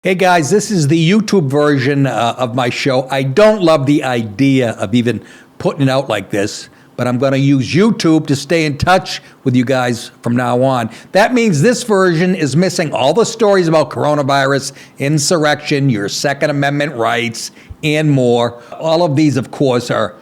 Hey guys, this is the YouTube version of my show. I don't love the idea of even putting it out like this, but I'm going to use YouTube to stay in touch with you guys from now on. That means this version is missing all the stories about coronavirus, insurrection, your Second Amendment rights, and more. All of these, of course, are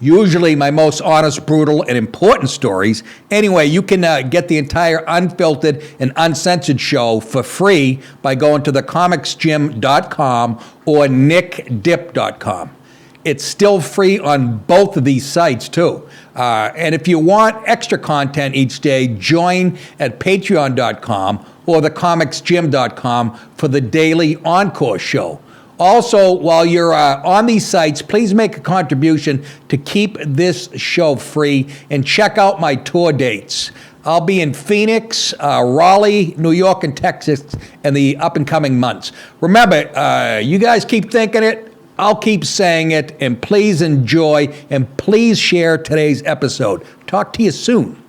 usually my most honest, brutal, and important stories. Anyway, you can get the entire unfiltered and uncensored show for free by going to thecomicsgym.com or nickdip.com. It's still free on both of these sites, too. And if you want extra content each day, join at patreon.com or thecomicsgym.com for the daily encore show. Also, while you're on these sites, please make a contribution to keep this show free and check out my tour dates. I'll be in Phoenix, Raleigh, New York, and Texas in the up-and-coming months. Remember, you guys keep thinking it, I'll keep saying it, and please enjoy and please share today's episode. Talk to you soon.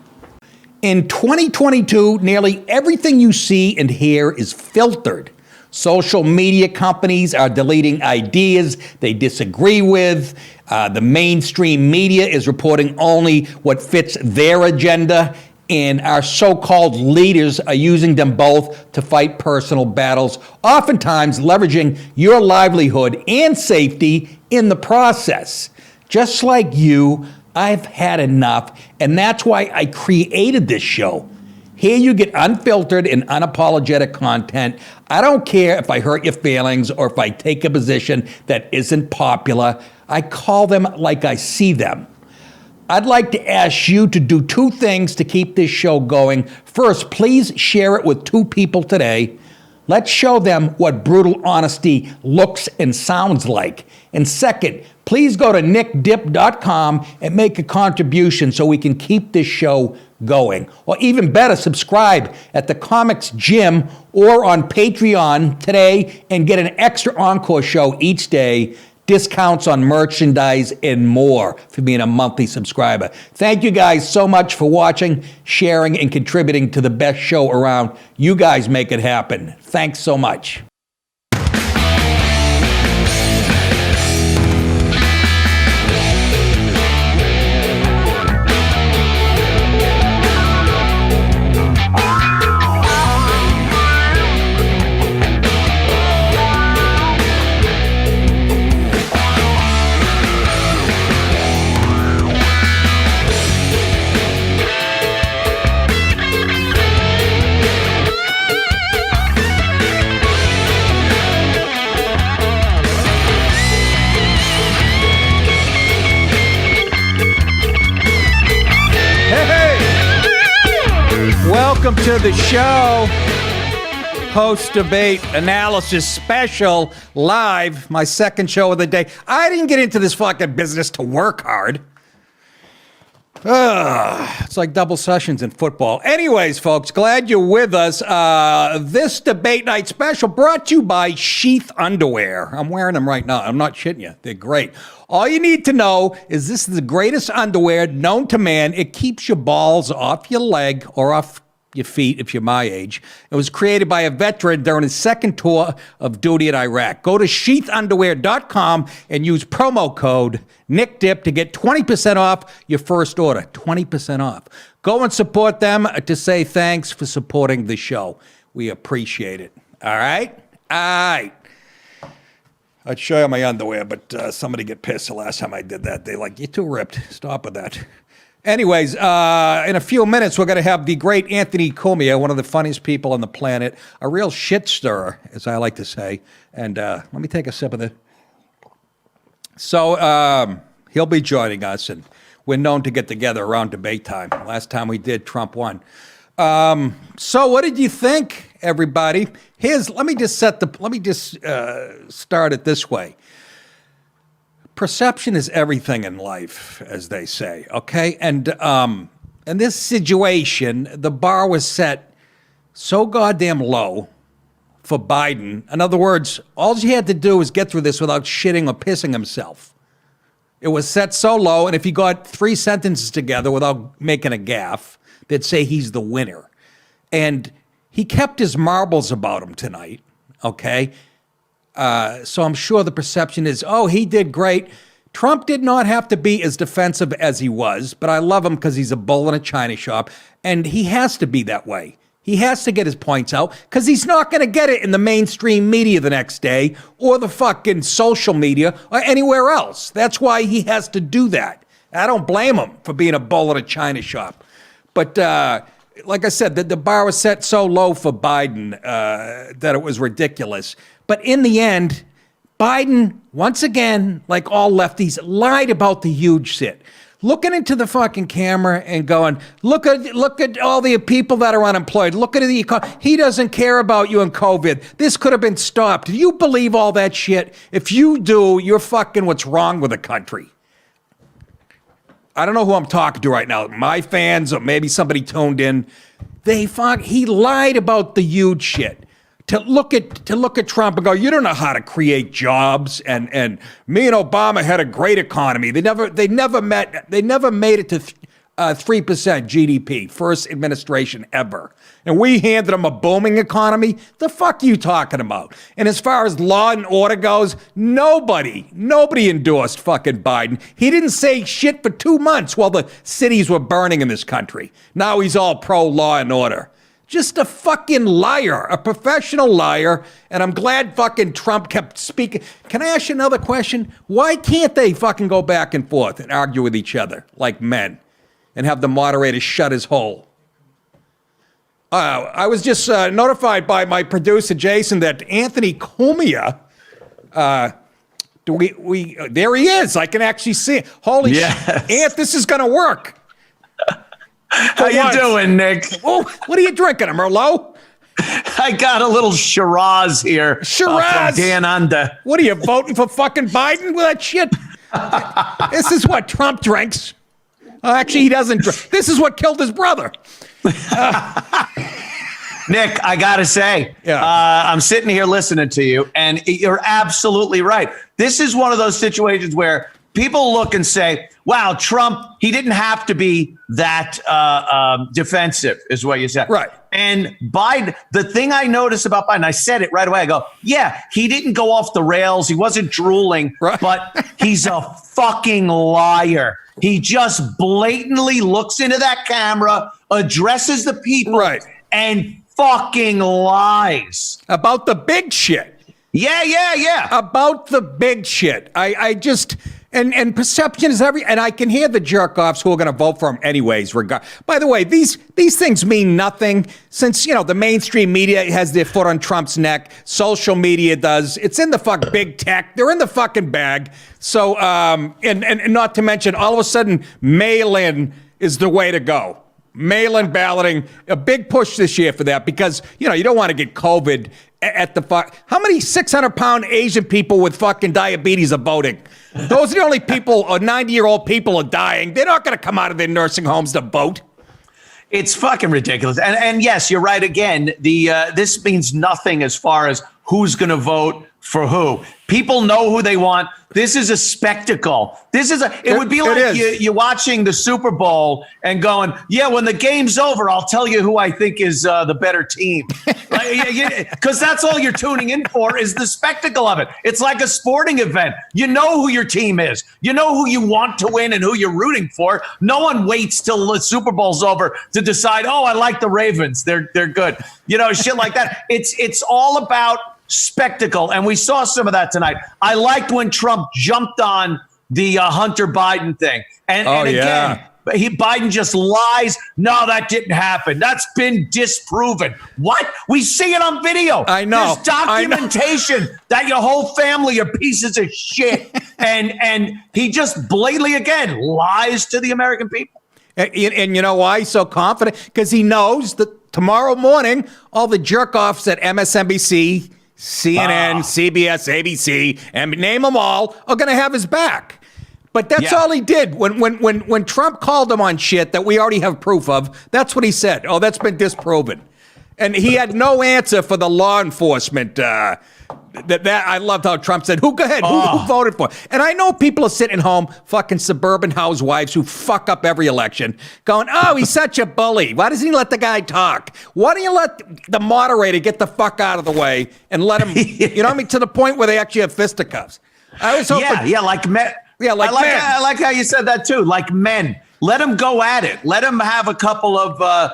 In 2022, nearly everything you see and hear is filtered. Social media companies are deleting ideas they disagree with. The mainstream media is reporting only what fits their agenda, and our so-called leaders are using them both to fight personal battles, oftentimes leveraging your livelihood and safety in the process. Just like you, I've had enough, and that's why I created this show. Here you get unfiltered and unapologetic content. I don't care if I hurt your feelings or if I take a position that isn't popular. I call them like I see them. I'd like to ask you to do two things to keep this show going. First, please share it with two people today. Let's show them what brutal honesty looks and sounds like. And second, please go to nickdip.com and make a contribution so we can keep this show going. Or even better, subscribe at the Comics Gym or on Patreon today and get an extra encore show each day, discounts on merchandise, and more for being a monthly subscriber. Thank you guys so much for watching, sharing, and contributing to the best show around. You guys make it happen. Thanks so much. Welcome to the show, post-debate analysis special, live, my second show of the day. I didn't get into this fucking business to work hard. It's like double sessions in football. Anyways, folks, glad you're with us. This debate night special brought to you by Sheath Underwear. I'm wearing them right now. I'm not shitting you. They're great. All you need to know is this is the greatest underwear known to man. It keeps your balls off your leg or off your feet if you're my age. It was created by a veteran during his second tour of duty in Iraq. Go to sheathunderwear.com and use promo code NickDip to get 20% off your first order. 20% off. Go and support them to say thanks for supporting the show. We appreciate it. All right? All right. I'd show you my underwear, but somebody get pissed the last time I did that. They're like, you're too ripped. Stop with that. Anyways, in a few minutes, we're going to have the great Anthony Cumia, one of the funniest people on the planet, a real shit stirrer, as I like to say. And let me take a sip of this. So he'll be joining us, and we're known to get together around debate time. Last time we did, Trump won. So what did you think, everybody? Let me just start it this way. Perception is everything in life, as they say, okay? And in this situation, the bar was set so goddamn low for Biden. In other words, all he had to do was get through this without shitting or pissing himself. It was set so low, and if he got three sentences together without making a gaffe, they'd say he's the winner. And he kept his marbles about him tonight, okay? So I'm sure the perception is, oh, he did great. Trump did not have to be as defensive as he was, but I love him because he's a bull in a china shop, and he has to be that way. He has to get his points out because he's not going to get it in the mainstream media the next day or the fucking social media or anywhere else. That's why he has to do that. I don't blame him for being a bull in a china shop. But like I said, the bar was set so low for Biden that it was ridiculous. But in the end, Biden, once again, like all lefties, lied about the huge shit. Looking into the fucking camera and going, look at all the people that are unemployed. Look at the economy. He doesn't care about you and COVID. This could have been stopped. Do you believe all that shit? If you do, you're fucking what's wrong with the country. I don't know who I'm talking to right now. My fans or maybe somebody tuned in. He lied about the huge shit. To look at Trump and go, you don't know how to create jobs, and me and Obama had a great economy. They never made it to 3% GDP, first administration ever. And we handed them a booming economy. The fuck are you talking about? And as far as law and order goes, nobody endorsed fucking Biden. He didn't say shit for 2 months while the cities were burning in this country. Now he's all pro law and order. Just a fucking liar, a professional liar, and I'm glad fucking Trump kept speaking. Can I ask you another question? Why can't they fucking go back and forth and argue with each other like men and have the moderator shut his hole? I was just notified by my producer, Jason, that Anthony Cumia, there he is. I can actually see it. Holy shit. Ant, this is going to work. How you doing, Nick? Oh, what are you drinking, a Merlot? I got a little Shiraz here. Shiraz? From Dan Under. What are you, voting for fucking Biden with that shit? This is what Trump drinks. Actually, he doesn't drink. This is what killed his brother. Nick, I got to say, I'm sitting here listening to you, and you're absolutely right. This is one of those situations where people look and say, wow, Trump, he didn't have to be that defensive, is what you said. Right. And Biden, the thing I noticed about Biden, I said it right away. I go, yeah, he didn't go off the rails. He wasn't drooling, right. But he's a fucking liar. He just blatantly looks into that camera, addresses the people, right, and fucking lies. About the big shit. Yeah. About the big shit. I just... And perception is and I can hear the jerk-offs who are going to vote for him anyways. By the way, these things mean nothing since, the mainstream media has their foot on Trump's neck. Social media does. It's in the big tech. They're in the fucking bag. So, and not to mention, all of a sudden, mail-in is the way to go. Mail-in balloting, a big push this year for that because, you don't want to get COVID at the How many 600-pound Asian people with fucking diabetes are voting? Those are the only people, or 90-year-old people are dying. They're not going to come out of their nursing homes to vote. It's fucking ridiculous. And yes, you're right again. This means nothing as far as who's going to vote for who. People know who they want. This is a spectacle. It would be like you're watching the Super Bowl and going, yeah, when the game's over, I'll tell you who I think is the better team. Because that's all you're tuning in for is the spectacle of it. It's like a sporting event. You know who your team is. You know who you want to win and who you're rooting for. No one waits till the Super Bowl's over to decide, oh, I like the Ravens. They're good. Shit like that. It's all about spectacle, and we saw some of that tonight. I liked when Trump jumped on the Hunter Biden thing, and again, Biden just lies. No, that didn't happen. That's been disproven. What? We see it on video. I know. There's documentation that your whole family are pieces of shit, and he just blatantly again lies to the American people. And you know why he's so confident? Because he knows that tomorrow morning, all the jerk-offs at MSNBC, CNN, CBS, ABC, and name them all, are going to have his back. But that's all he did. When Trump called him on shit that we already have proof of, that's what he said. Oh, that's been disproven. And he had no answer for the law enforcement That I loved how Trump said, "Go ahead, who voted for?" And I know people are sitting home, fucking suburban housewives who fuck up every election, going, "Oh, he's such a bully. Why doesn't he let the guy talk? Why don't you let the moderator get the fuck out of the way and let him?" You know what I mean? To the point where they actually have fisticuffs. I was hoping, like men. Yeah, like men. I like how you said that too. Like men, let them go at it. Let them have a couple of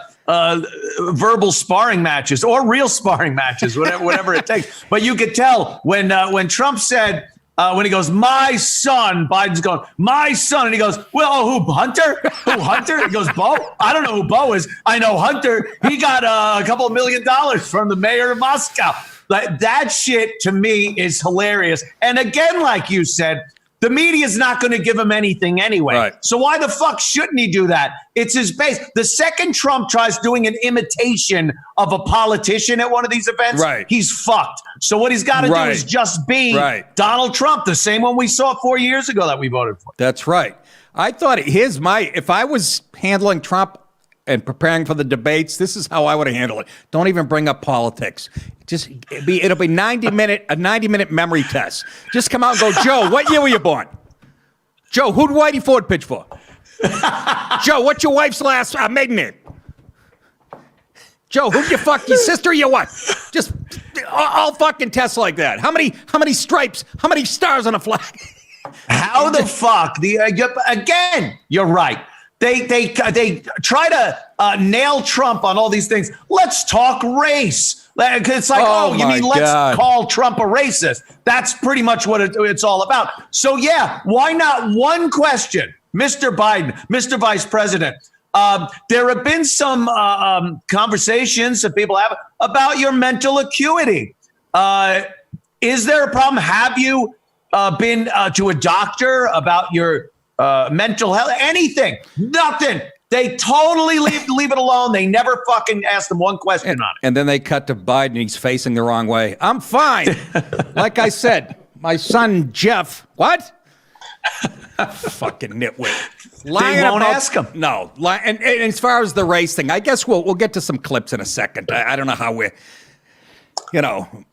verbal sparring matches or real sparring matches, whatever it takes. But you could tell when Trump said, when he goes, "My son," Biden's going, "My son," and he goes, "Well, who, Hunter? Who, Hunter?" He goes, "Bo? I don't know who Bo is. I know Hunter. He got a couple of $1 million from the mayor of Moscow." Like, that shit to me is hilarious. And again, like you said, the media is not going to give him anything anyway. Right. So why the fuck shouldn't he do that? It's his base. The second Trump tries doing an imitation of a politician at one of these events, he's fucked. So what he's got to do is just be Donald Trump, the same one we saw 4 years ago that we voted for. That's right. I thought if I was handling Trump and preparing for the debates, this is how I would have handled it. Don't even bring up politics. It'll be a 90-minute memory test. Just come out and go, "Joe, what year were you born? Joe, who did Whitey Ford pitch for? Joe, what's your wife's last maiden name? Joe, who'd you fuck, your sister or your wife?" Just all fucking tests like that. How many stripes? How many stars on a flag? How the fuck? Again, you're right. They try to nail Trump on all these things. Let's talk race. It's like, you mean let's call Trump a racist? That's pretty much what it's all about. So yeah, why not one question, Mr. Biden, Mr. Vice President? There have been some conversations that people have about your mental acuity. Is there a problem? Have you been to a doctor about your mental health? Anything? Nothing. They totally leave it alone. They never fucking ask them one question on it. And then they cut to Biden. He's facing the wrong way. "I'm fine." Like I said, my son Jeff. What? Fucking nitwit. They won't ask him. No. And as far as the race thing, I guess we'll get to some clips in a second. I don't know how we're.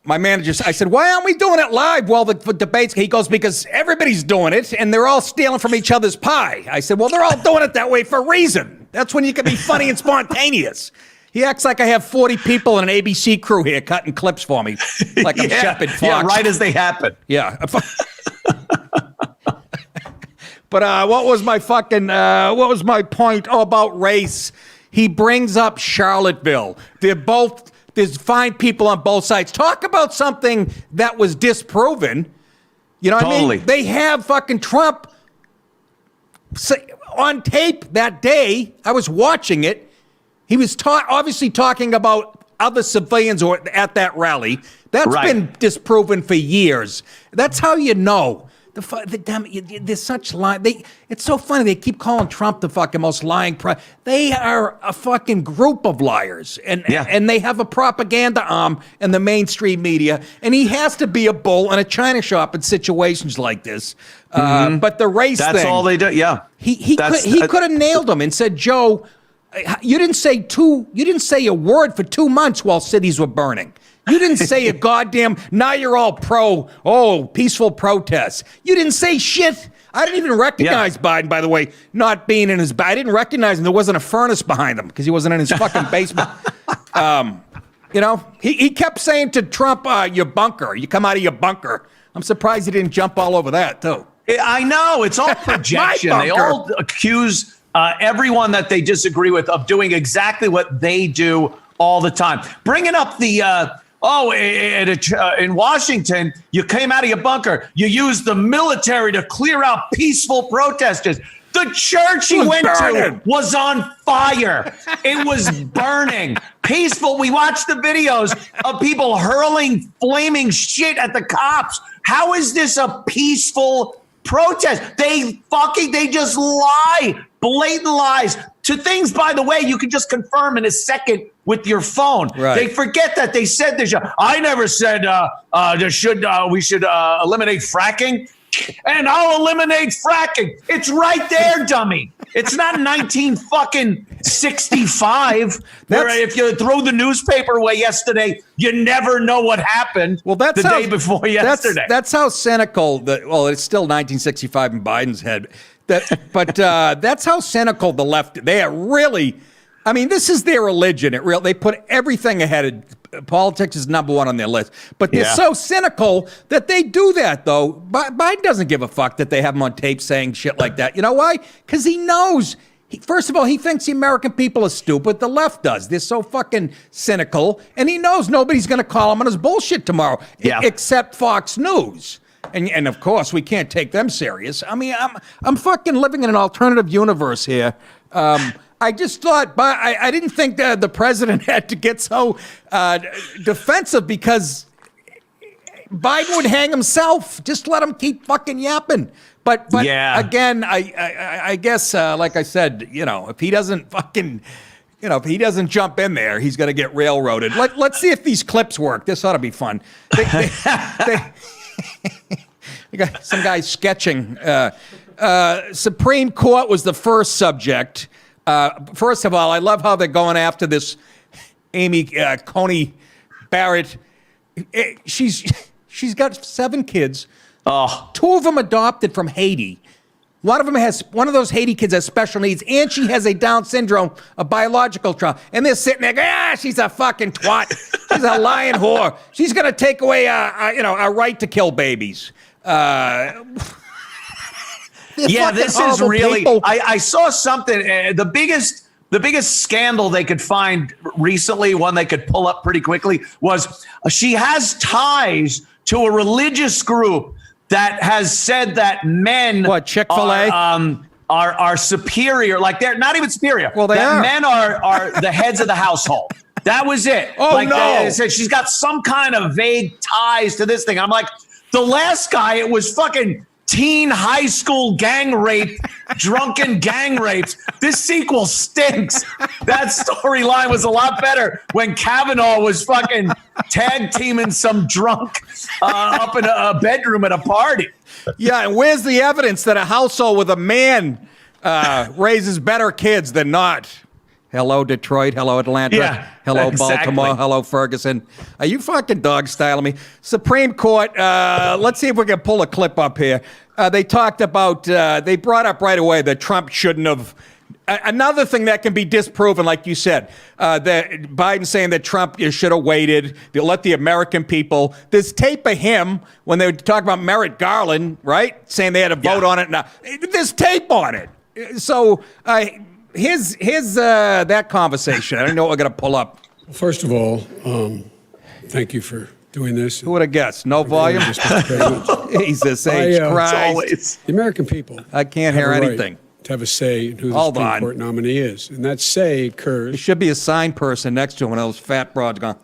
My manager, I said, "Why aren't we doing it live?" "Well, the debates," he goes, "because everybody's doing it and they're all stealing from each other's pie." I said, "Well, they're all doing it that way for a reason. That's when you can be funny and spontaneous." He acts like I have 40 people in an ABC crew here cutting clips for me, like I'm Shepard Fox. Yeah, right as they happen. Yeah. But what was my point? About race. He brings up Charlottesville. There's fine people on both sides. Talk about something that was disproven. You know what I mean? They have fucking Trump on tape that day. I was watching it. He was obviously talking about other civilians or at that rally. That's been disproven for years. That's how you know. There's such lying. It's so funny. They keep calling Trump the fucking most lying. They are a fucking group of liars, and they have a propaganda arm in the mainstream media. And he has to be a bull in a china shop in situations like this. But the race thing—that's all they do. Yeah, he could have nailed him and said, "Joe, you didn't say a word for 2 months while cities were burning. You didn't say a goddamn, now you're all peaceful protests. You didn't say shit." I didn't even recognize Biden, by the way, not being in his, I didn't recognize him. There wasn't a furnace behind him because he wasn't in his fucking basement. He kept saying to Trump, "Your bunker, you come out of your bunker." I'm surprised he didn't jump all over that too. I know, it's all projection. They all accuse everyone that they disagree with of doing exactly what they do all the time. Bringing up the in Washington, you came out of your bunker. You used the military to clear out peaceful protesters. The church he went to was on fire. It was burning. Peaceful. We watched the videos of people hurling flaming shit at the cops. How is this a peaceful protest? They just lie. Blatant lies to things, by the way, you can just confirm in a second with your phone. They forget that they said this. I never said we should eliminate fracking. and I'll eliminate fracking. It's right there, dummy. It's not 1965. Where if you throw the newspaper away yesterday, you never know what happened. Well, that's the day before yesterday. That's how cynical it's still 1965 in Biden's head. But that's how cynical the left. They are really. I mean, this is their religion. They put everything ahead of politics is number one on their list. But they're so cynical that they do that, though. Biden doesn't give a fuck that they have him on tape saying shit like that. You know why? Because he knows. First of all, he thinks the American people are stupid. The left does. They're so fucking cynical. And he knows nobody's going to call him on his bullshit tomorrow, except Fox News. And of course, we can't take them serious. I mean, I'm fucking living in an alternative universe here. I just thought, but I didn't think that the president had to get so defensive because Biden would hang himself. Just let him keep fucking yapping. But again, I guess, like I said, if he doesn't fucking, if he doesn't jump in there, he's going to get railroaded. Let's see if these clips work. This ought to be fun. They got some guy sketching. Supreme Court was the first subject. First of all, I love how they're going after this Amy Coney Barrett. She's got 7 kids. Oh. 2 of them adopted from Haiti. One of those Haiti kids has special needs, and she has a Down syndrome, a biological child. And they're sitting there going, she's a fucking twat. She's a lying whore. She's going to take away our right to kill babies. This is really. I saw something. The biggest scandal they could find recently, one they could pull up pretty quickly, was she has ties to a religious group that has said that men Chick-fil-A are superior. Like they're not even superior. Well, they are. Men are the heads of the household. That was it. Oh, no. They said she's got some kind of vague ties to this thing. I'm like, the last guy, it was fucking teen high school gang rape, drunken gang rapes. This sequel stinks. That storyline was a lot better when Kavanaugh was fucking tag teaming some drunk up in a bedroom at a party. Yeah, and where's the evidence that a household with a man raises better kids than not? Hello, Detroit. Hello, Atlanta. Yeah, hello, exactly. Baltimore. Hello, Ferguson. Are you fucking dog styling me? Supreme Court, let's see if we can pull a clip up here. They talked about, they brought up right away that Trump shouldn't have. Another thing that can be disproven, like you said, that Biden saying that Trump should have waited. They let the American people. There's tape of him when they were talking about Merrick Garland, right? Saying they had to vote on it. Now, there's tape on it. So, Here's that conversation. I don't know what we're going to pull up. First of all, thank you for doing this. Who would have guessed? No volume? Jesus H. Christ. The American people. I can't hear anything. To have a say in who the Supreme Court nominee is. And that say occurs. There should be a sign person next to him when those fat broads gone.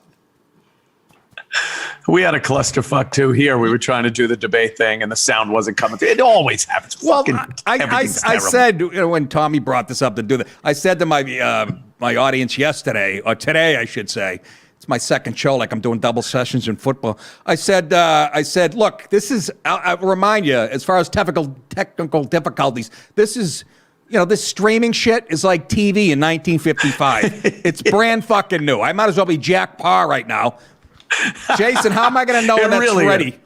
We had a clusterfuck too here. We were trying to do the debate thing, and the sound wasn't coming through. It always happens. Well, I said when Tommy brought this up to do that, I said to my audience yesterday, or today, I should say, it's my second show, like I'm doing double sessions in football. I said, look, this is. I'll remind you, as far as technical difficulties, this is. This streaming shit is like TV in 1955. It's brand fucking new. I might as well be Jack Parr right now. Jason, how am I going to know when that's really ready?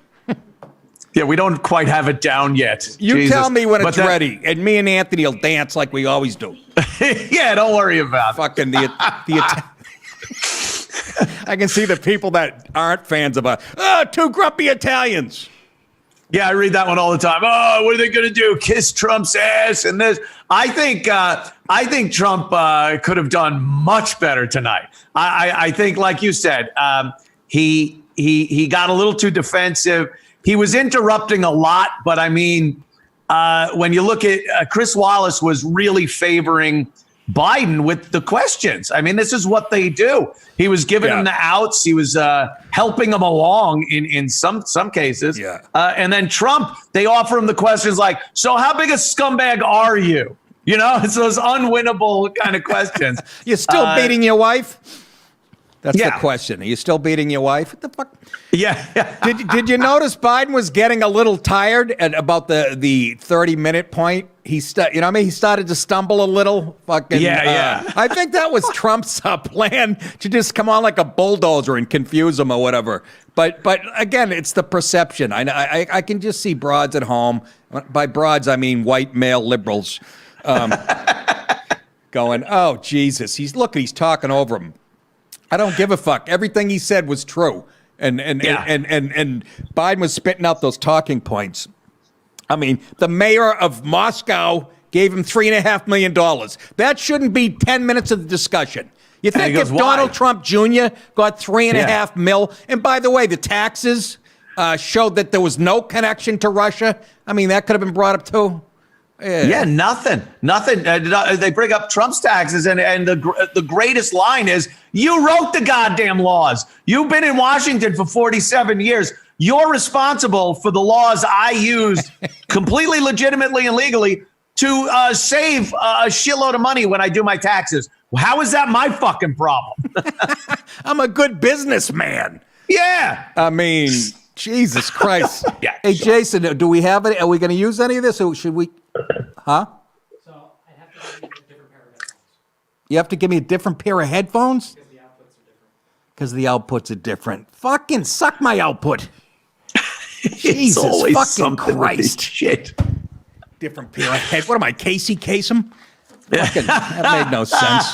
Yeah, we don't quite have it down yet. You tell me when it's ready, and me and Anthony will dance like we always do. Yeah, don't worry about fucking the I can see the people that aren't fans of 2 grumpy Italians. Yeah, I read that one all the time. Oh, what are they going to do? Kiss Trump's ass and this? I think Trump could have done much better tonight. I think, like you said, he got a little too defensive. He was interrupting a lot, but I mean, when you look at Chris Wallace was really favoring Biden with the questions. I mean, this is what they do. He was giving him the outs. He was helping him along in some cases. Yeah. And then Trump, they offer him the questions like, so how big a scumbag are you? It's those unwinnable kind of questions. You're still beating your wife? That's Yeah. the question. Are you still beating your wife? What the fuck? Yeah. Did you notice Biden was getting a little tired at about the 30-minute point? He started to stumble a little. Fucking Yeah. I think that was Trump's plan to just come on like a bulldozer and confuse him or whatever. But again, it's the perception. I can just see broads at home. By broads, I mean white male liberals, going, "Oh Jesus, he's talking over him." I don't give a fuck. Everything he said was true. And Biden was spitting out those talking points. I mean, the mayor of Moscow gave him $3.5 million. That shouldn't be 10 minutes of the discussion. You think if Donald Trump Jr. got $3.5 mil, and by the way, the taxes showed that there was no connection to Russia. I mean, that could have been brought up too. Yeah, nothing. They bring up Trump's taxes, and the greatest line is, "You wrote the goddamn laws. You've been in Washington for 47 years. You're responsible for the laws I used completely legitimately and legally to save a shitload of money when I do my taxes. How is that my fucking problem?" I'm a good businessman. Yeah. I mean, Jesus Christ. Yeah, hey, sure. Jason, do we have it? Are we going to use any of this, or should we? Huh? So I have to give you a different pair of headphones. You have to give me a different pair of headphones? Because the outputs are different. Because the outputs are different. Fucking suck my output. It's Jesus always fucking something with this Christ. shit. Different pair of head. What am I, Casey Kasem? Fucking, that made no sense.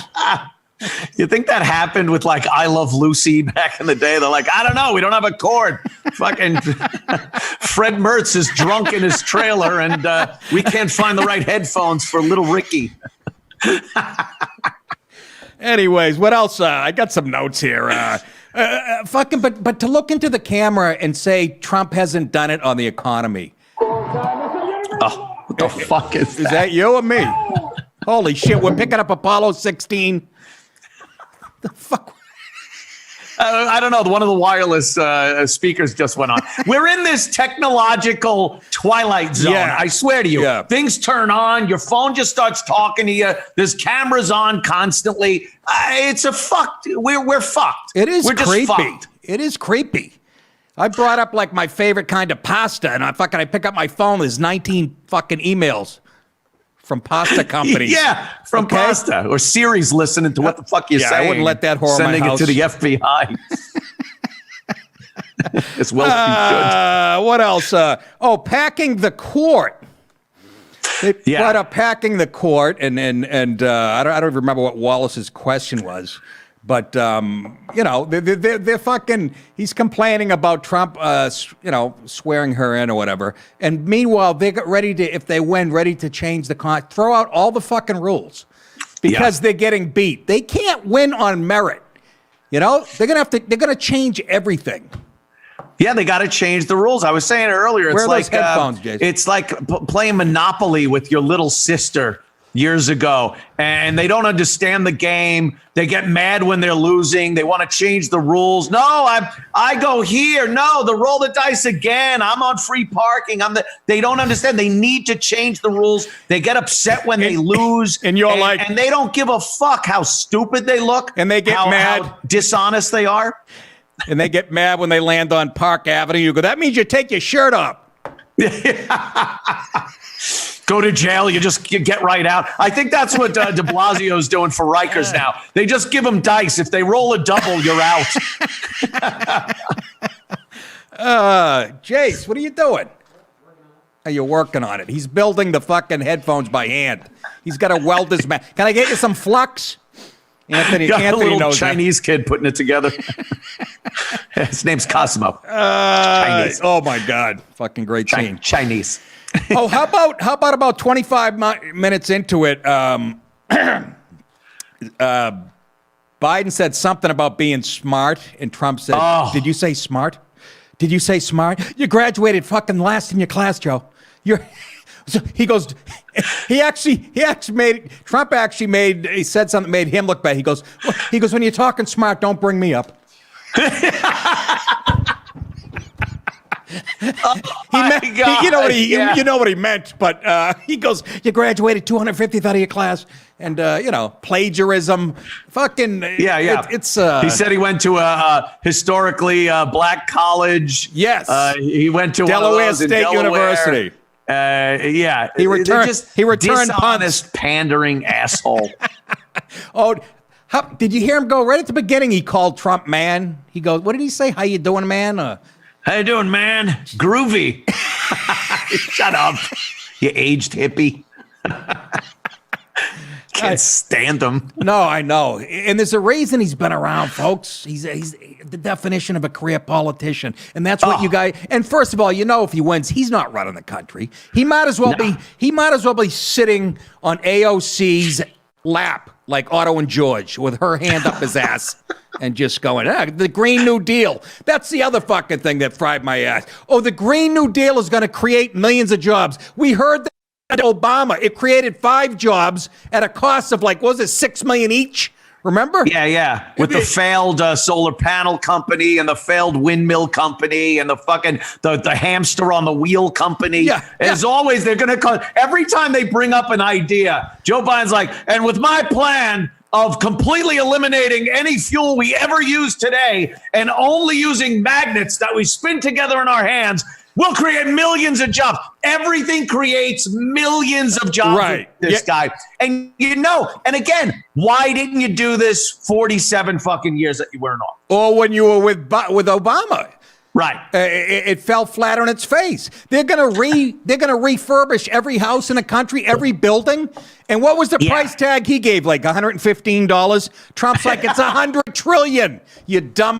You think that happened with like I Love Lucy back in the day? They're like, I don't know, we don't have a cord. Fucking Fred Mertz is drunk in his trailer, and we can't find the right headphones for little Ricky. Anyways, what else? I got some notes here. But to look into the camera and say Trump hasn't done it on the economy. Oh, what the fuck is that? Is that you or me? Holy shit, we're picking up Apollo 16. The fuck? I don't know. One of the wireless speakers just went on. We're in this technological twilight zone. Yeah. I swear to you. Yeah. Things turn on. Your phone just starts talking to you. There's cameras on constantly. It's a fucked. We're fucked. It is We're creepy. just fucked. It is creepy. I brought up like my favorite kind of pasta, and I pick up my phone. There's 19 fucking emails from pasta companies. Yeah, from pasta or Siri's listening to what the fuck you're saying. I wouldn't let that whore sending in my it to the FBI. As well as you should. What else? Packing the court. They brought up packing the court, and I don't remember what Wallace's question was, but they're fucking. He's complaining about Trump, swearing her in or whatever, and meanwhile they got ready to, if they win, ready to change the throw out all the fucking rules because they're getting beat. They can't win on merit. They're gonna change everything. Yeah, they got to change the rules. I was saying earlier, Where are those headphones, Jason? It's like playing Monopoly with your little sister years ago, and they don't understand the game. They get mad when they're losing. They want to change the rules. No, I go here. No, the roll the dice again. I'm on free parking. They don't understand. They need to change the rules. They get upset when they lose, and you're like, and they don't give a fuck how stupid they look, and they get mad, how dishonest they are. And they get mad when they land on Park Avenue. You go, that means you take your shirt off. Go to jail. You get right out. I think that's what de Blasio's doing for Rikers now. They just give them dice. If they roll a double, you're out. Jace, what are you doing? Oh, you're working on it. He's building the fucking headphones by hand. He's got to weld this man. Can I get you some flux? Anthony a little knows Chinese kid putting it together. His name's Cosmo. Chinese. Oh my God! Fucking great scene. Chinese. How about 25 minutes into it? Biden said something about being smart, and Trump said, "Did you say smart? Did you say smart? You graduated fucking last in your class, Joe. You're." So he goes, he said something that made him look bad. He goes, when you're talking smart, don't bring me up. He meant, God, you know what he, yeah. you know what he meant, but he goes, you graduated 250th out of your class, and plagiarism, fucking Yeah. It's he said he went to a historically black college. Yes. He went to Delaware one of those in State Delaware. University. Yeah, He returned- Just he returned dishonest, pandering asshole. Oh, did you hear him go right at the beginning? He called Trump man. He goes, what did he say? How you doing, man? How you doing, man? Groovy. Shut up, you aged hippie. Can't stand him. No, I know. And there's a reason he's been around, folks. He's the definition of a career politician. And that's what you guys, and first of all, if he wins, he's not running the country. He might as well be sitting on AOC's lap like Otto and George with her hand up his ass and just going, the Green New Deal. That's the other fucking thing that fried my ass. Oh, the Green New Deal is going to create millions of jobs. We heard that Obama. It created 5 jobs at a cost of $6 million each. Remember? Yeah. With the failed solar panel company and the failed windmill company and the fucking the hamster on the wheel company. Yeah. As always, they're going to every time they bring up an idea, Joe Biden's like, and with my plan of completely eliminating any fuel we ever use today and only using magnets that we spin together in our hands, we'll create millions of jobs. Everything creates millions of jobs. Right. With this guy. And and again, why didn't you do this 47 fucking years that you weren't on? Or when you were with Obama. Right. It fell flat on its face. They're gonna refurbish every house in the country, every building. And what was the price tag he gave? Like $115. Trump's like, it's $100 trillion. You dumb.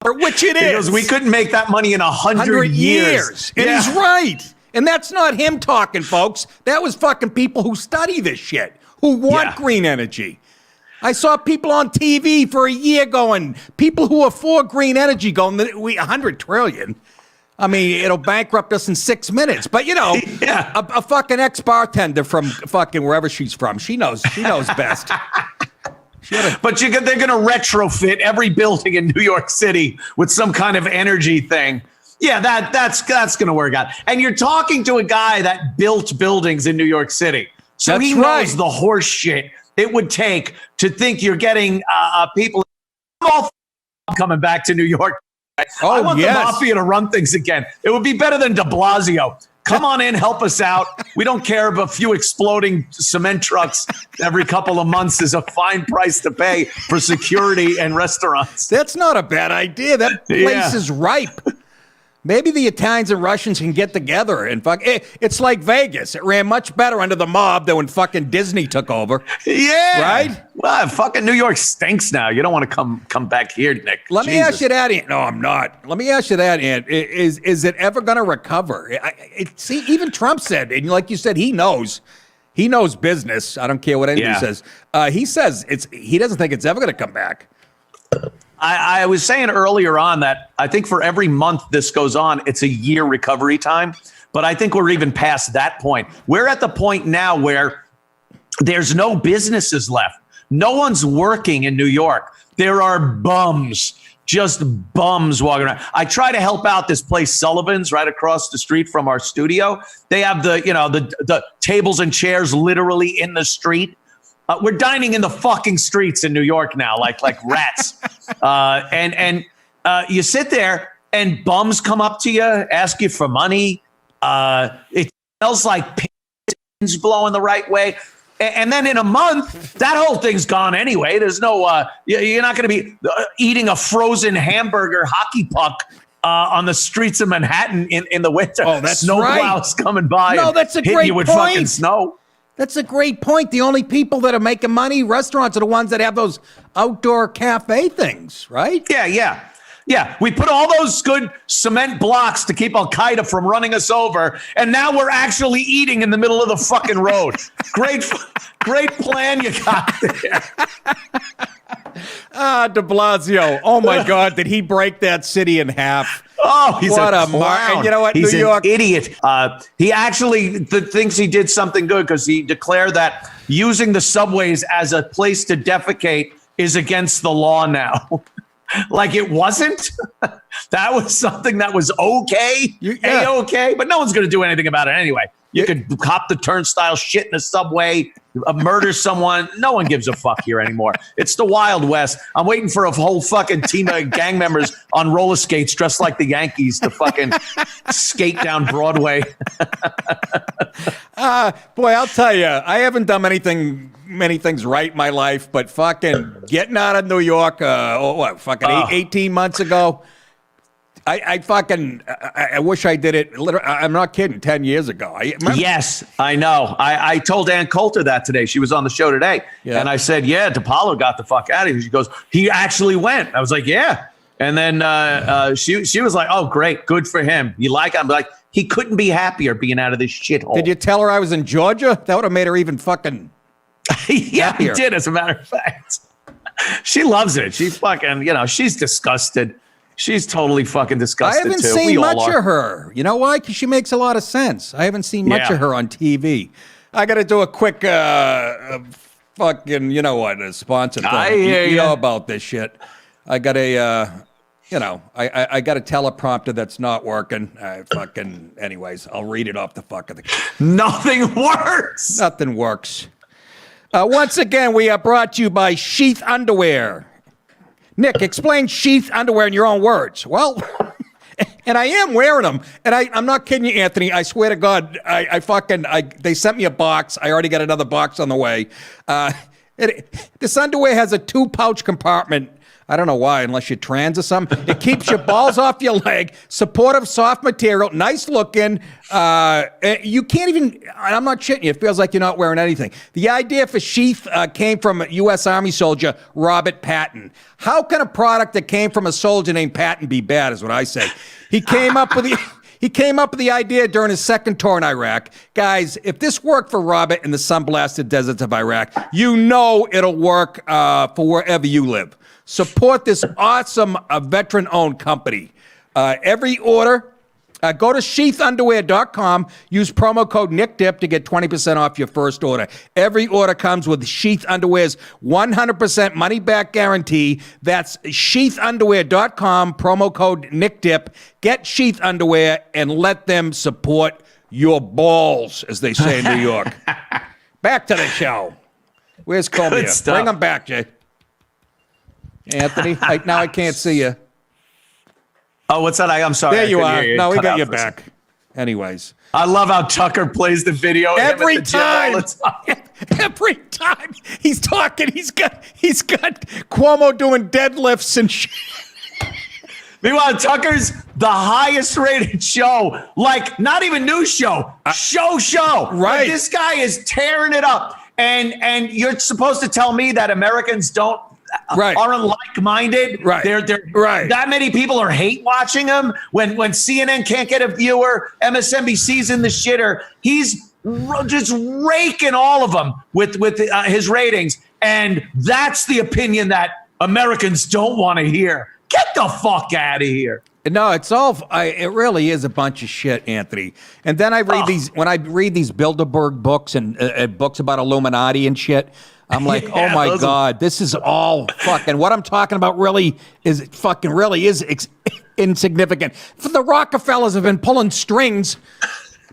Which it is. Because we couldn't make that money in 100 years. And he's right. And that's not him talking, folks. That was fucking people who study this shit, who want green energy. I saw people on TV for a year going, people who are for green energy going, we 100 trillion. I mean, it'll bankrupt us in 6 minutes. But a fucking ex-bartender from fucking wherever she's from, she knows best. But they're going to retrofit every building in New York City with some kind of energy thing. Yeah, that's going to work out. And you're talking to a guy that built buildings in New York City. So he knows the horse shit it would take to think you're getting people all coming back to New York. I want the mafia to run things again. It would be better than de Blasio. Come on in, help us out. We don't care if a few exploding cement trucks every couple of months is a fine price to pay for security and restaurants. That's not a bad idea. That place is ripe. Maybe the Italians and Russians can get together and it's like Vegas. It ran much better under the mob than when fucking Disney took over. Yeah. Right? Well, fucking New York stinks now. You don't want to come back here, Nick. Let me ask you that, Ant. No, I'm not. Let me ask you that, Ant. Is it ever going to recover? See, even Trump said, and like you said, he knows business. I don't care what anybody says. He says he doesn't think it's ever going to come back. I was saying earlier on that I think for every month this goes on, it's a year recovery time. But I think we're even past that point. We're at the point now where there's no businesses left. No one's working in New York. There are bums, just bums walking around. I try to help out this place, Sullivan's, right across the street from our studio. They have the tables and chairs literally in the street. We're dining in the fucking streets in New York now, like rats. And you sit there and bums come up to you, ask you for money. It smells like pins blowing the right way. And then in a month, that whole thing's gone anyway. There's no, you're not going to be eating a frozen hamburger hockey puck on the streets of Manhattan in the winter. Oh, that's Snowplows coming by. No, that's a hitting great you with point. fucking snow. That's a great point. The only people that are making money, restaurants, are the ones that have those outdoor cafe things, right? Yeah. We put all those good cement blocks to keep Al-Qaeda from running us over, and now we're actually eating in the middle of the fucking road. Great plan you got there. De Blasio. Oh, my God. Did he break that city in half? Oh, he's what a clown. And you know what? He's New York. An idiot. He actually thinks he did something good because he declared that using the subways as a place to defecate is against the law now. Like it wasn't. That was something that was okay, Yeah. A-okay, but no one's going to do anything about it anyway. You could hop the turnstile, shit in the subway, murder someone. No one gives a fuck here anymore. It's the Wild West. I'm waiting for a whole fucking team of gang members on roller skates dressed like the Yankees to fucking skate down Broadway. Boy, I'll tell you, I haven't done many things right in my life, but fucking getting out of New York, 18 months ago. I wish I did it. Literally, I'm not kidding. 10 years ago. Yes, I know. I told Ann Coulter that today. She was on the show today, and I said, "Yeah, DiPaolo got the fuck out of here." She goes, "He actually went." I was like, "Yeah," and then she was like, "Oh, great, good for him. You like him?" I'm like, he couldn't be happier being out of this shithole. Did you tell her I was in Georgia? That would have made her even fucking. Yeah, he happier. did. As a matter of fact, she loves it. She's fucking, she's disgusted. She's totally fucking I disgusted haven't too. seen We all much are. of her. You know why? Because she makes a lot of sense. I haven't seen much Yeah. of her on TV. I got to do a quick fucking, a sponsor thing. I hear you ya. know about this shit. I got a, I got a teleprompter that's not working. Anyways, I'll read it off the fuck of the. Nothing works. Nothing works. Once again, we are brought to you by Sheath Underwear. Nick, explain sheath underwear in your own words. Well, and I am wearing them. And I'm not kidding you, Anthony. I swear to God, they sent me a box. I already got another box on the way. This underwear has a 2-pouch compartment. I don't know why, unless you're trans or something. It keeps your balls off your leg. Supportive, soft material, nice looking. You can't even, and I'm not shitting you, it feels like you're not wearing anything. The idea for sheath came from U.S. Army soldier Robert Patton. How can a product that came from a soldier named Patton be bad, is what I say. He came up with the... He came up with the idea during his second tour in Iraq. Guys, if this worked for Robert in the sun-blasted deserts of Iraq, you know it'll work for wherever you live. Support this awesome veteran-owned company. Every order, go to sheathunderwear.com. Use promo code NickDip to get 20% off your first order. Every order comes with Sheath Underwear's 100% money-back guarantee. That's sheathunderwear.com, promo code NickDip. Get Sheath Underwear and let them support your balls, as they say in New York. Back to the show. Where's Good Comia? stuff. Bring him back, Jay. Anthony, now I can't see you. Oh, what's that? I'm sorry. There I you couldn't are. hear No, we Cut got out you for a second. back. Anyways. I love how Tucker plays the video of him at Every the gym all time. the time. Every time he's talking, he's got Cuomo doing deadlifts and shit. Meanwhile, Tucker's the highest rated show, like not even news show, show. Right. Like, this guy is tearing it up. And you're supposed to tell me that Americans aren't like-minded. Right. They're Right. That many people are hate watching him. When CNN can't get a viewer, MSNBC's in the shitter. He's just raking all of them with his ratings. And that's the opinion that Americans don't want to hear. Get the fuck out of here. No, it's all. It really is a bunch of shit, Anthony. And then I read when I read these Bilderberg books and books about Illuminati and shit. I'm like, Yeah, oh my those God, this is all fucking. What I'm talking about really is insignificant. For the Rockefellers have been pulling strings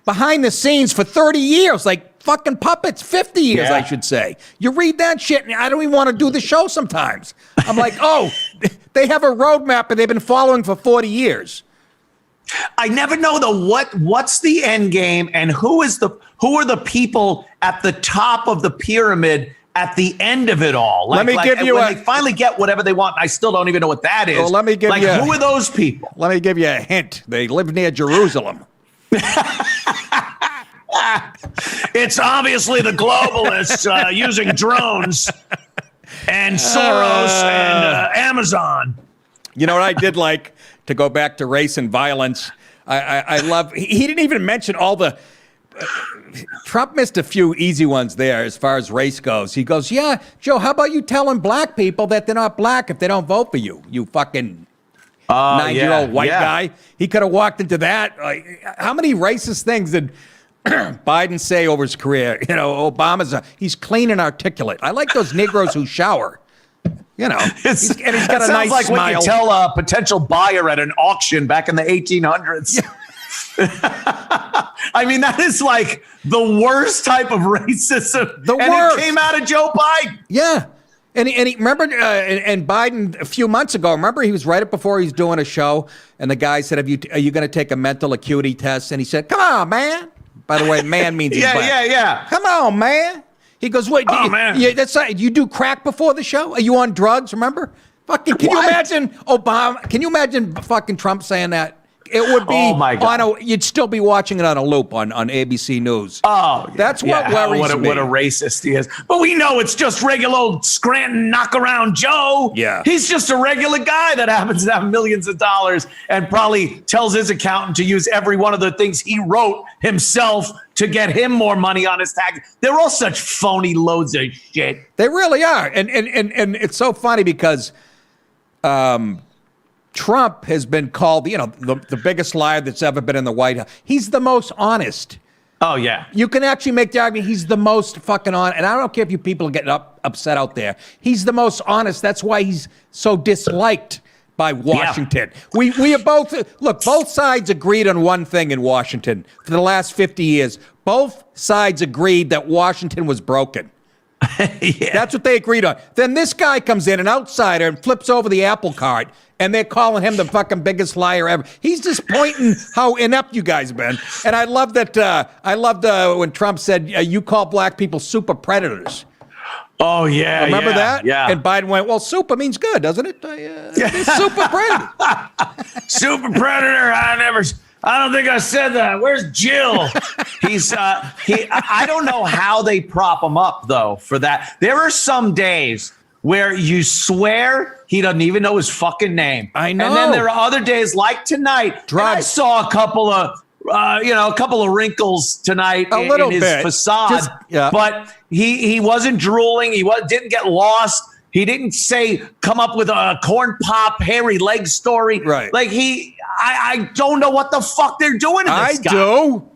behind the scenes for 30 years, like fucking puppets, 50 years, Yeah. I should say. You read that shit, and I don't even want to do the show sometimes. I'm like, oh, they have a roadmap that they've been following for 40 years. I never know what's the end game and who are the people at the top of the pyramid at the end of it all. Let me give you when they finally get whatever they want. I still don't even know what that is. Well, let me give you who are those people? Let me give you a hint. They live near Jerusalem. It's obviously the globalists using drones and Soros and Amazon. You know what I did like, to go back to race and violence? I love, he didn't even mention all the, Trump missed a few easy ones there as far as race goes. He goes, yeah, Joe, how about you telling black people that they're not black if they don't vote for you? You fucking 90-year-old white guy. He could have walked into that. Like, how many racist things did Biden say over his career? You know, he's clean and articulate. I like those Negroes who shower. You know, It's, and he's got that a sounds nice like smile. what you tell a potential buyer at an auction back in the 1800s. I mean, that is like the worst type of racism. The and worst. it came out of Joe Biden. Yeah. And he remember, and Biden a few months ago, remember he was right up before he was doing a show, and the guy said, are you going to take a mental acuity test? And he said, come on, man. By the way, man means he's black. Yeah. Come on, man. He goes, wait, Man. that's right. You do crack before the show? Are you on drugs, remember? Fucking, can you What? imagine Obama? Can you imagine fucking Trump saying that? It would be Oh, my God. you'd still be watching it on a loop on ABC News. Oh, That's what worries me. What a racist he is. But we know it's just regular old Scranton knock-around Joe. Yeah. He's just a regular guy that happens to have millions of dollars and probably tells his accountant to use every one of the things he wrote himself to get him more money on his tax. They're all such phony loads of shit. They really are. And it's so funny because Trump has been called, the biggest liar that's ever been in the White House. He's the most honest. Oh, yeah. You can actually make the argument he's the most fucking honest. And I don't care if you people are getting upset out there. He's the most honest. That's why he's so disliked by Washington. Yeah. We are both, look, both sides agreed on one thing in Washington for the last 50 years. Both sides agreed that Washington was broken. Yeah. That's what they agreed on. Then this guy comes in, an outsider, and flips over the apple cart, and they're calling him the fucking biggest liar ever. He's just pointing how inept you guys have been. And I love that. I loved when Trump said, "You call black people super predators." Oh, yeah. Remember that? Yeah. And Biden went, "Well, super means good, doesn't it? Super predator." Super predator. I don't think I said that. Where's Jill? I don't know how they prop him up though for that. There are some days where you swear he doesn't even know his fucking name. I know. And then there are other days like tonight. And I saw a couple of wrinkles tonight in his facade. But he wasn't drooling. Didn't get lost. He didn't come up with a corn pop, hairy leg story. Right. Like I don't know what the fuck they're doing to this guy. do.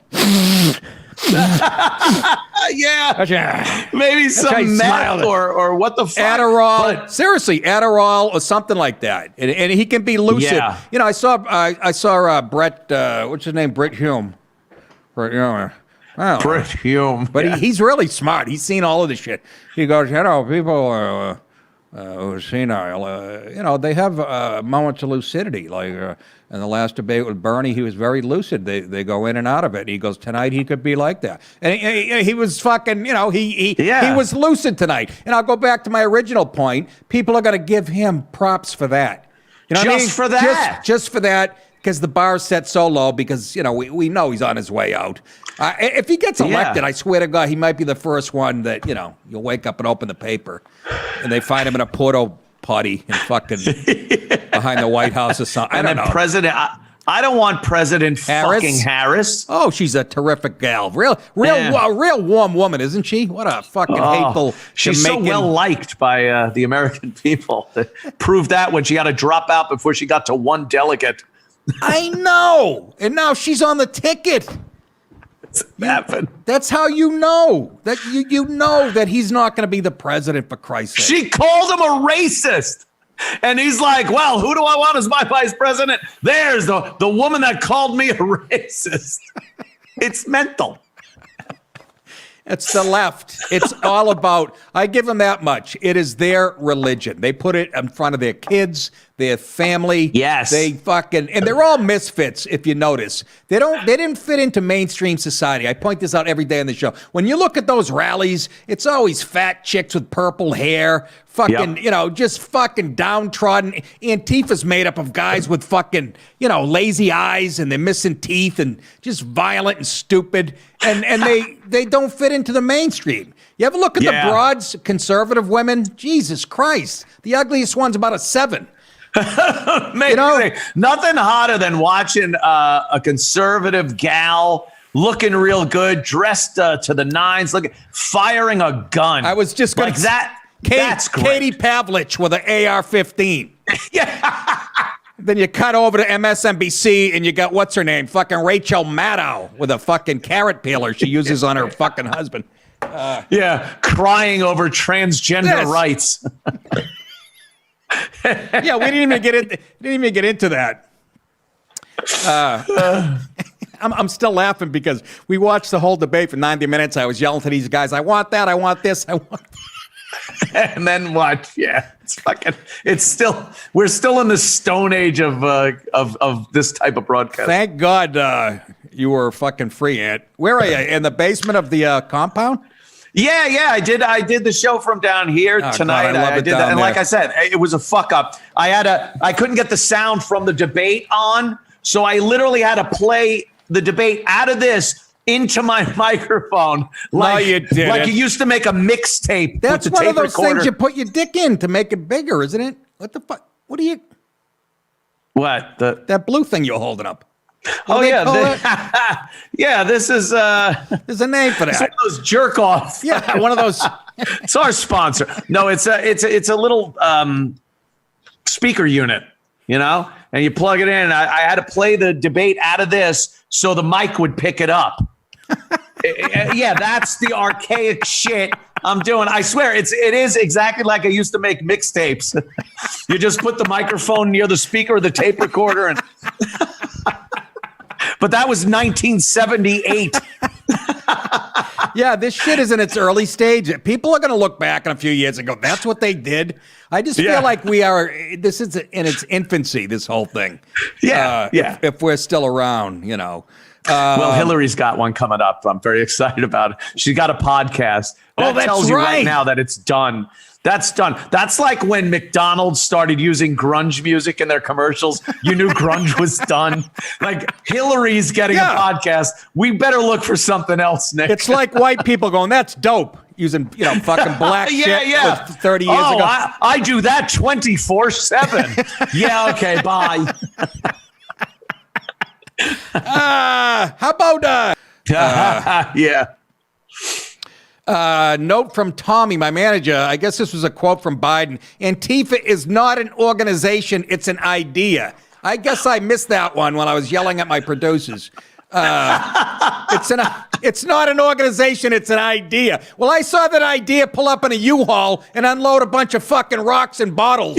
Yeah. Maybe some meth or what the fuck. Adderall. Seriously, Adderall or something like that. And he can be lucid. Yeah. I saw Brett, what's his name? Brett Hume. Brett Hume. But he's really smart. He's seen all of this shit. He goes, people who are senile, they have moments of lucidity. Like in the last debate with Bernie, he was very lucid. They go in and out of it. He goes, tonight he could be like that. And he was fucking, he was lucid tonight. And I'll go back to my original point. People are going to give him props for that. You know what I mean? For that. Just for that. Because the bar's set so low, because we know he's on his way out. If he gets elected, I swear to God, he might be the first one that you'll wake up and open the paper, and they find him in a porta potty and fucking behind the White House or something. I don't know. I don't want President fucking Harris. Oh, she's a terrific gal, real warm woman, isn't she? What a fucking hateful. She's Jamaican. so well liked by the American people. Proved that when she had to drop out before she got to one delegate. I know. And now she's on the ticket. That's how you know that you know that he's not going to be the president, for Christ's sake. She called him a racist. And he's like, well, who do I want as my vice president? There's the woman that called me a racist. It's mental. It's the left. It's all about, I give them that much. It is their religion. They put it in front of their kids, their family. Yes. And they're all misfits, if you notice. They didn't fit into mainstream society. I point this out every day on the show. When you look at those rallies, it's always fat chicks with purple hair, fucking, just fucking downtrodden. Antifa's made up of guys with fucking, lazy eyes, and they're missing teeth and just violent and stupid. And they don't fit into the mainstream. You ever look at the broads, conservative women? Jesus Christ. The ugliest one's about a 7. Nothing hotter than watching a conservative gal looking real good, dressed to the nines, firing a gun. I was just going like that. That's great. Katie Pavlich with an AR-15. Yeah. Then you cut over to MSNBC and you got, what's her name? Fucking Rachel Maddow with a fucking carrot peeler she uses on her fucking husband. Crying over transgender rights. Yeah, we didn't even get into that. I'm still laughing because we watched the whole debate for 90 minutes. I was yelling to these guys, I want that, I want this, I want that. And then what? Yeah, we're still in the stone age of this type of broadcast. Thank God you were fucking free, Ant. Where are you? In the basement of the compound? Yeah, I did the show from down here tonight. God, I love I it did down that, and there. like I said, it was a fuck up. I couldn't get the sound from the debate on, so I literally had to play the debate out of this into my microphone. Like, you didn't. Like you used to make a mixtape. That's with the one of tape those recorder. things you put your dick in to make it bigger, isn't it? What the fuck? What are you? What the? That blue thing you're holding up. Oh do they yeah, call it? yeah. This is There's a name for it's that. one of those jerk off. Yeah, one of those. It's our sponsor. No, it's a little speaker unit, and you plug it in. And I had to play the debate out of this so the mic would pick it up. Yeah, that's the archaic shit I'm doing. I swear, it is exactly like I used to make mixtapes. You just put the microphone near the speaker or the tape recorder, and but that was 1978. Yeah, this shit is in its early stage. People are going to look back in a few years and go, that's what they did. I just Yeah. feel like this is in its infancy, this whole thing. Yeah, yeah. If we're still around, Well, Hillary's got one coming up. I'm very excited about it. She's got a podcast. That that's tells you right right. now that it's done. That's done. That's like when McDonald's started using grunge music in their commercials. You knew grunge was done. Like Hillary's getting Yeah. a podcast. We better look for something else, Nick. It's like white people going, that's dope, using, fucking black shit yeah. 30 years ago. I do that 24/7. Yeah, okay, bye. How about Yeah. note from Tommy, my manager. I guess this was a quote from Biden. Antifa is not an organization, it's an idea. I guess I missed that one when I was yelling at my producers. It's not an organization, it's an idea. Well, I saw that idea pull up in a U-Haul and unload a bunch of fucking rocks and bottles.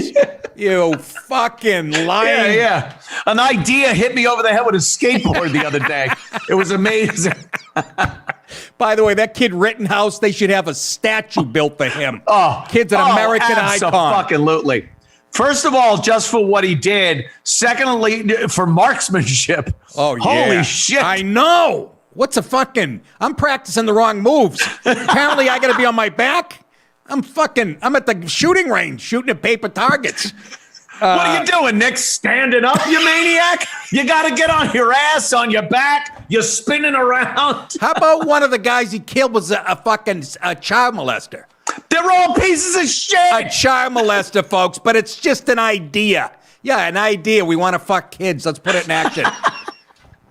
You fucking lying. Yeah. An idea hit me over the head with a skateboard the other day. It was amazing. By the way, that kid Rittenhouse, they should have a statue built for him. Oh, Kid's an American icon. Absolutely. First of all, just for what he did. Secondly, for marksmanship. Oh, yeah. Holy shit. I know. What's a fucking... I'm practicing the wrong moves. Apparently, I got to be on my back. I'm at the shooting range shooting at paper targets. What are you doing, Nick? Standing up, you maniac? You got to get on your ass, on your back. You're spinning around. How about one of the guys he killed was a fucking child molester? They're all pieces of shit. A child molester, folks, but it's just an idea. Yeah, an idea. We want to fuck kids. Let's put it in action.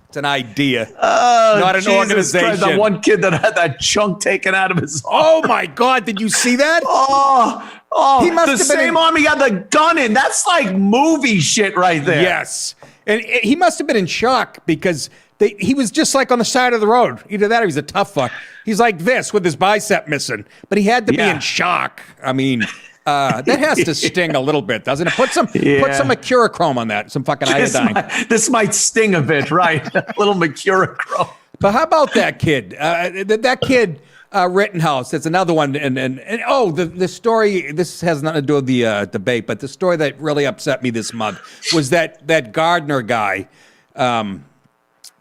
It's an idea, not an Jesus organization. Christ, that one kid that had that chunk taken out of his arm. Oh, my God. Did you see that? Oh, He must the have been same in- arm he got the gun in. That's like movie shit right there. Yes. And he must have been in shock because he was just like on the side of the road. Either that or he's a tough fuck. He's like this with his bicep missing, but he had to be Yeah. in shock. I mean, that has to sting a little bit, doesn't it? Put some mercurochrome on that, some fucking iodine. This might sting a bit, right? A little mercurochrome. But how about that kid? That kid, Rittenhouse. That's another one. And the story. This has nothing to do with the debate, but the story that really upset me this month was that Gardner guy.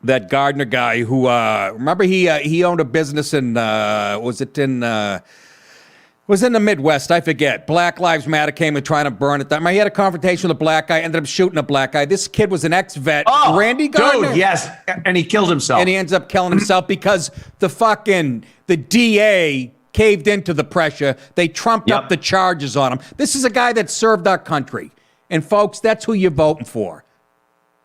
That Gardner guy who remember he owned a business in was in the Midwest, I forget. Black Lives Matter came and trying to burn it down. He had a confrontation with a black guy, ended up shooting a black guy. This kid was an ex-vet, Randy Gardner. Dude, yes, and he killed himself. And he ends up killing himself because the DA caved into the pressure. They trumped up the charges on him. This is a guy that served our country. And folks, that's who you're voting for.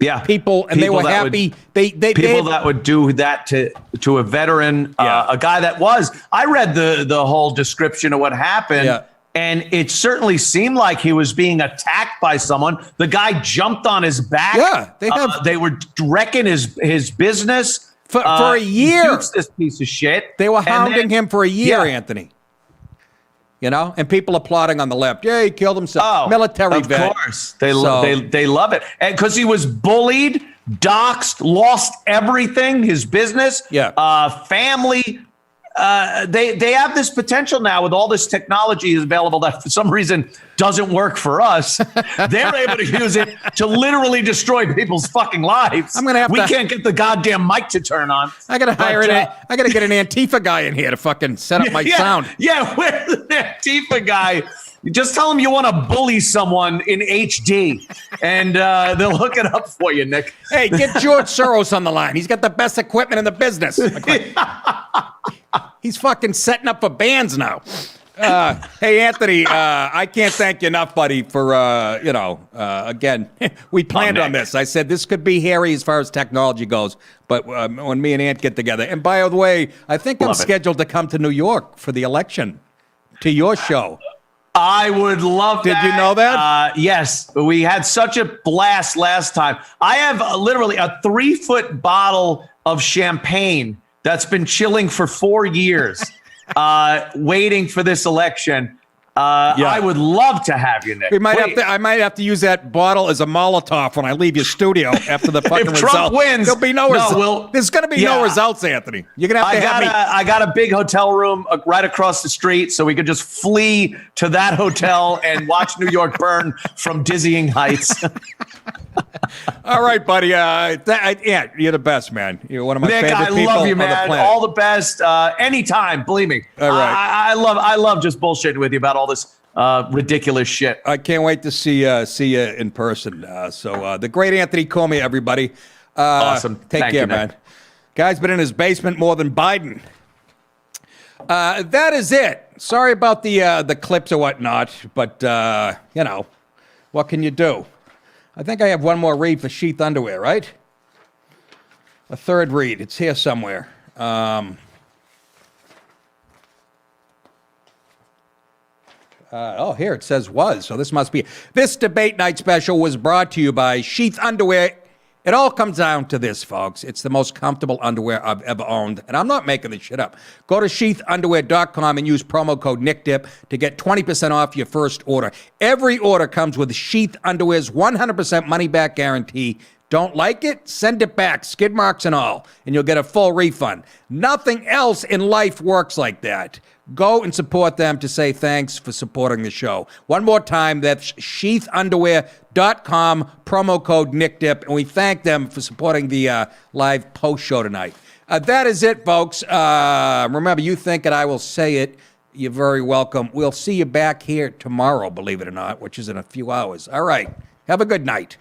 Yeah, People, and they were happy. That would do that to a veteran, a guy that was. I read the whole description of what happened, and it certainly seemed like he was being attacked by someone. The guy jumped on his back. Yeah, they were wrecking his business for a year. This piece of shit. They were hounding him for a year, Anthony. You know, and people applauding on the left. Yeah, he killed himself. Military vet. Of course, they love it, and because he was bullied, doxxed, lost everything, his business, family. They have this potential now with all this technology is available that for some reason doesn't work for us. They're able to use it to literally destroy people's fucking lives. We can't get the goddamn mic to turn on. I gotta hire I gotta get an Antifa guy in here to fucking set up my sound. Yeah, where's the Antifa guy? Just tell them you want to bully someone in HD, and they'll hook it up for you, Nick. Hey, get George Soros on the line. He's got the best equipment in the business. He's fucking setting up for bands now. Hey, Anthony, I can't thank you enough, buddy, for, again, we planned on this. I said this could be hairy as far as technology goes, but when me and Ant get together. And by the way, I think I'm scheduled to come to New York for the election, to your show. I would love that. Did you know that? Yes. We had such a blast last time. I have literally a 3-foot bottle of champagne that's been chilling for 4 years, waiting for this election. I would love to have you, Nick. I might have to use that bottle as a Molotov when I leave your studio after the fucking if results. Trump wins, there'll be no results. There's going to be no results, Anthony. You're going to have to I got a big hotel room right across the street, so we could just flee to that hotel and watch New York burn from dizzying heights. All right, buddy. Yeah, you're the best, man. You're one of my favorite people Nick, I love you, man. on the planet. All the best. Anytime, believe me. All right. I love just bullshitting with you about all this ridiculous shit. I can't wait to see you in person. The great Anthony Comia, everybody. Awesome. Take care, man. Guy's been in his basement more than Biden. That is it. Sorry about the clips or whatnot, but what can you do? I think I have one more read for sheath underwear, right? A third read. It's here somewhere. Here it says was. So this must be. This debate night special was brought to you by Sheath Underwear. It all comes down to this, folks. It's the most comfortable underwear I've ever owned, and I'm not making this shit up. Go to sheathunderwear.com and use promo code NickDip to get 20% off your first order. Every order comes with Sheath Underwear's 100% money-back guarantee. Don't like it? Send it back, skid marks and all, and you'll get a full refund. Nothing else in life works like that. Go and support them to say thanks for supporting the show. One more time, that's sheathunderwear.com, promo code NickDip, and we thank them for supporting the live post show tonight. That is it, folks. Remember, you think it, I will say it. You're very welcome. We'll see you back here tomorrow, believe it or not, which is in a few hours. All right. Have a good night.